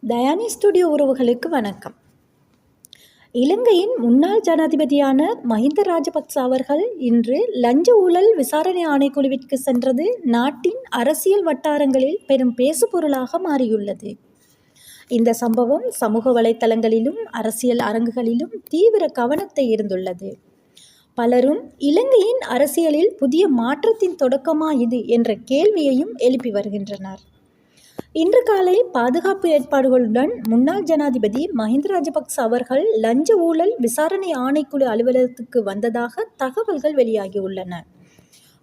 தயானி studio உறவுகளுக்கு வணக்கம். இலங்கையின் முன்னாள் ஜனாதிபதியான மஹிந்த ராஜபக்ச அவர்கள் இன்று லஞ்ச ஊழல் விசாரணை ஆணைக்குழுவிற்கு சென்றது நாட்டின் அரசியல் வட்டாரங்களில் பெரும் பேசுபொருளாக மாறியுள்ளது. இந்த சம்பவம் சமூக வலைத்தளங்களிலும் அரசியல் அரங்குகளிலும் தீவிர கவனத்தை ஈர்த்துள்ளது. பலரும் இலங்கையின் அரசியலில் புதிய மாற்றத்தின் தொடக்கமா இது என்ற கேள்வியையும் எழுப்பி வருகின்றனர். இன்று காலை பாதுகாப்பு ஏற்பாடுகளுடன் முன்னாள் ஜனாதிபதி மஹிந்த ராஜபக்ச அவர்கள் லஞ்ச ஊழல் விசாரணை ஆணைக்குழு அலுவலகத்துக்கு வந்ததாக தகவல்கள் வெளியாகியுள்ளன.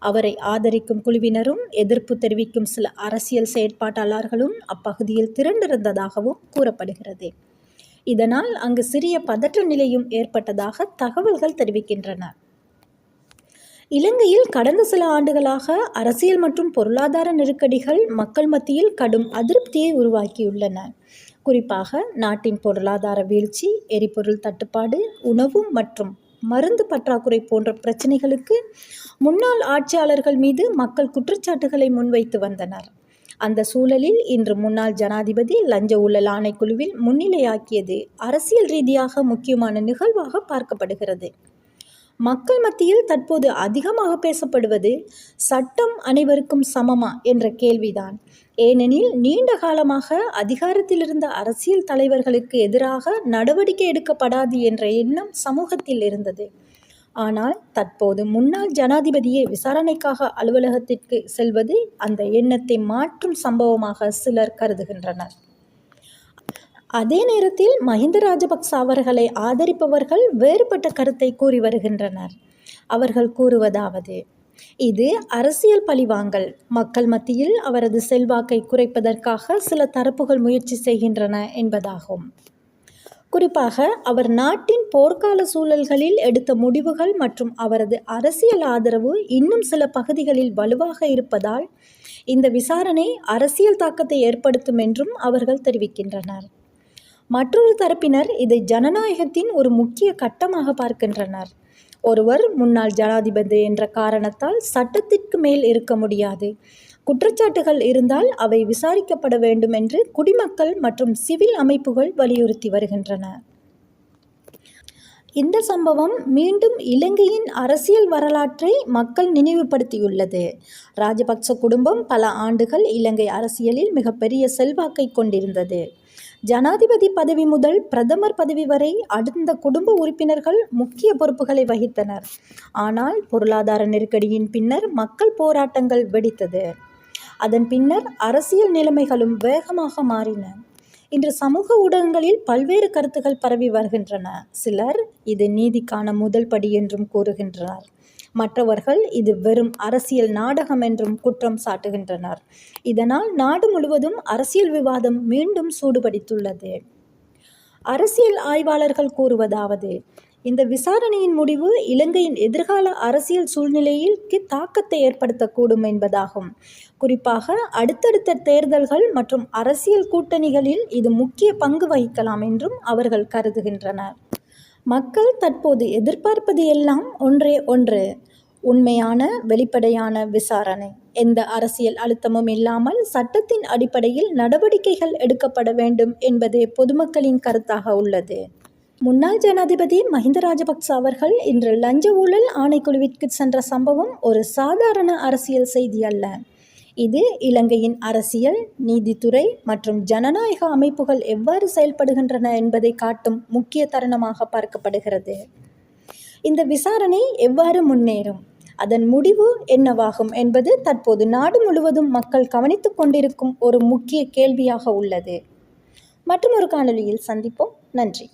அவரை ஆதரிக்கும் குழுவினரும் எதிர்ப்பு தெரிவிக்கும் சில அரசியல் செயற்பாட்டாளர்களும் அப்பகுதியில் திரண்டிருந்ததாகவும் கூறப்படுகிறது. இதனால் அங்கு சிறிய பதற்ற நிலையும் ஏற்பட்டதாக தகவல்கள் தெரிவிக்கின்றன. இலங்கையில் கடந்த சில ஆண்டுகளாக அரசியல் மற்றும் பொருளாதார நெருக்கடிகள் மக்கள் மத்தியில் கடும் அதிருப்தியை உருவாக்கியுள்ளன. குறிப்பாக நாட்டின் பொருளாதார வீழ்ச்சி, எரிபொருள் தட்டுப்பாடு, உணவு மற்றும் மருந்து பற்றாக்குறை போன்ற பிரச்சினைகளுக்கு முன்னாள் ஆட்சியாளர்கள் மீது மக்கள் குற்றச்சாட்டுகளை முன்வைத்து வந்தனர். அந்த சூழலில் இன்று முன்னாள் ஜனாதிபதி லஞ்ச ஊழல் ஆணைக்குழுவில் முன்னிலையாக்கியது அரசியல் ரீதியாக முக்கியமான நிகழ்வாக பார்க்கப்படுகிறது. மக்கள் மத்தியில் தற்போது அதிகமாக பேசப்படுவது சட்டம் அனைவருக்கும் சமமா என்ற கேள்விதான். ஏனெனில் நீண்ட காலமாக அதிகாரத்தில் இருந்த அரசியல் தலைவர்களுக்கு எதிராக நடவடிக்கை எடுக்கப்படாது என்ற எண்ணம் சமூகத்தில் இருந்தது. ஆனால் தற்போது முன்னாள் ஜனாதிபதியே விசாரணைக்காக அலுவலகத்திற்கு செல்வது அந்த எண்ணத்தை மாற்றும் சம்பவமாக சிலர் கருதுகின்றனர். அதே நேரத்தில் மஹிந்த ராஜபக்ச அவர்களை ஆதரிப்பவர்கள் வேறுபட்ட கருத்தை கூறி வருகின்றனர். அவர்கள் கூறுவதாவது: இது அரசியல் பழிவாங்கல். மக்கள் மத்தியில் அவரது செல்வாக்கை குறைப்பதற்காக சில தரப்புகள் முயற்சி செய்கின்றன என்பதாகும். குறிப்பாக அவர் நாட்டின் போர்க்கால சூழல்களில் எடுத்த முடிவுகள் மற்றும் அவரது அரசியல் ஆதரவு இன்னும் சில பகுதிகளில் வலுவாக இருப்பதால் இந்த விசாரணை அரசியல் தாக்கத்தை ஏற்படுத்தும் என்றும் அவர்கள் தெரிவிக்கின்றனர். மற்றொரு தரப்பினர் இதை ஜனநாயகத்தின் ஒரு முக்கிய கட்டமாக பார்க்கின்றனர். ஒருவர் முன்னாள் ஜனாதிபதி என்ற காரணத்தால் சட்டத்திற்கு மேல் இருக்க முடியாது. குற்றச்சாட்டுகள் இருந்தால் அவை விசாரிக்கப்பட வேண்டும் என்று குடிமக்கள் மற்றும் சிவில் அமைப்புகள் வலியுறுத்தி வருகின்றன. இந்த சம்பவம் மீண்டும் இலங்கையின் அரசியல் வரலாற்றை மக்கள் நினைவுபடுத்தியுள்ளது. ராஜபக்ச குடும்பம் பல ஆண்டுகள் இலங்கை அரசியலில் மிகப்பெரிய செல்வாக்கை கொண்டிருந்தது. ஜனாதிபதி பதவி முதல் பிரதமர் பதவி வரை அடுத்த குடும்ப உறுப்பினர்கள் முக்கிய பொறுப்புகளை வகித்தனர். ஆனால் பொருளாதார நெருக்கடியின் பின்னர் மக்கள் போராட்டங்கள் வெடித்தது. அதன் பின்னர் அரசியல் நிலைமைகளும் வேகமாக மாறின. இன்று சமூக ஊடகங்களில் பல்வேறு கருத்துக்கள் பரவி வருகின்றன. சிலர் இது நீதிக்கான முதல் படி என்றும் கூறுகின்றனர். மற்றவர்கள் இது வெறும் அரசியல் நாடகம் என்றும் குற்றம் சாட்டுகின்றனர். இதனால் நாடு முழுவதும் அரசியல் விவாதம் மீண்டும் சூடுபிடித்துள்ளது. அரசியல் ஆய்வாளர்கள் கூறுவதாவது: இந்த விசாரணையின் முடிவு இலங்கையின் எதிர்கால அரசியல் சூழ்நிலையில் தாக்கத்தை ஏற்படுத்தக்கூடும் என்பதாகும். குறிப்பாக அடுத்தடுத்த தேர்தல்கள் மற்றும் அரசியல் கூட்டணிகளில் இது முக்கிய பங்கு வகிக்கலாம் என்றும் அவர்கள் கருதுகின்றனர். மக்கள் தற்போது எதிர்பார்ப்பது எல்லாம் ஒன்றே ஒன்று: உண்மையான, வெளிப்படையான விசாரணை. எந்த அரசியல் அழுத்தமும் இல்லாமல் சட்டத்தின் அடிப்படையில் நடவடிக்கைகள் எடுக்கப்பட வேண்டும் என்பதே பொதுமக்களின் கருத்தாக உள்ளது. முன்னாள் ஜனாதிபதி மஹிந்த ராஜபக்ச அவர்கள் இன்று லஞ்ச ஊழல் ஆணைக்குழுவிற்கு சென்ற சம்பவம் ஒரு சாதாரண அரசியல் செய்தி அல்ல. இது இலங்கையின் அரசியல், நீதித்துறை மற்றும் ஜனநாயக அமைப்புகள் எவ்வாறு செயல்படுகின்றன என்பதை காட்டும் முக்கிய தருணமாக பார்க்கப்படுகிறது. இந்த விசாரணை எவ்வாறு முன்னேறும், அதன் முடிவு என்னவாகும் என்பது தற்போது நாடு முழுவதும் மக்கள் கவனித்துக் கொண்டிருக்கும் ஒரு முக்கிய கேள்வியாக உள்ளது. மற்றும் ஒரு காணொளியில் சந்திப்போம். நன்றி.